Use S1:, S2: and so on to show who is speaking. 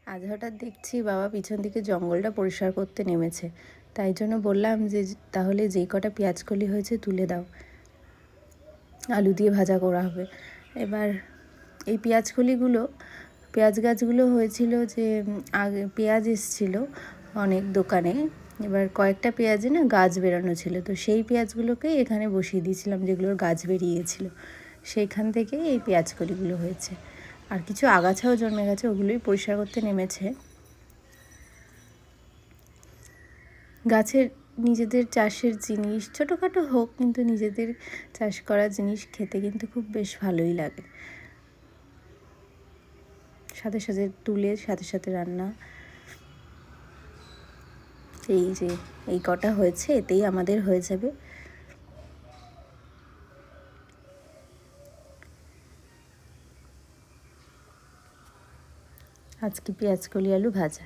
S1: আজ হঠাৎ দেখছি বাবা পিছন দিকে জঙ্গলটা পরিষ্কার করতে নেমেছে, তাই জন্য বললাম যে তাহলে যেই কটা পেঁয়াজকলি হয়েছে তুলে দাও, আলু দিয়ে ভাজা করা হবে। এবার এই পেঁয়াজ গাছগুলো হয়েছিল যে আগে পেঁয়াজ এসেছিলো অনেক দোকানে, এবার কয়েকটা পেঁয়াজে না গাছ বেরানো ছিল, তো সেই পেঁয়াজগুলোকেই এখানে বসিয়ে দিয়েছিলাম যেগুলোর গাছ বেরিয়ে গেছিলো, সেইখান থেকে এই পেঁয়াজকলিগুলো হয়েছে। আর কিছু আগাছাও জন্মে গেছে, ওগুলোই পরিষ্কার করতে নেমেছে। গাছের নিজেদের চাষের জিনিস ছোটোখাটো হোক, কিন্তু নিজেদের চাষ করা জিনিস খেতে কিন্তু খুব বেশ ভালোই লাগে। সাথে সাথে তুলে সাথে সাথে রান্না। এই যে এই কটা হয়েছে, এতেই আমাদের হয়ে যাবে। আজকে পেঁয়াজকলি আলু ভাজা।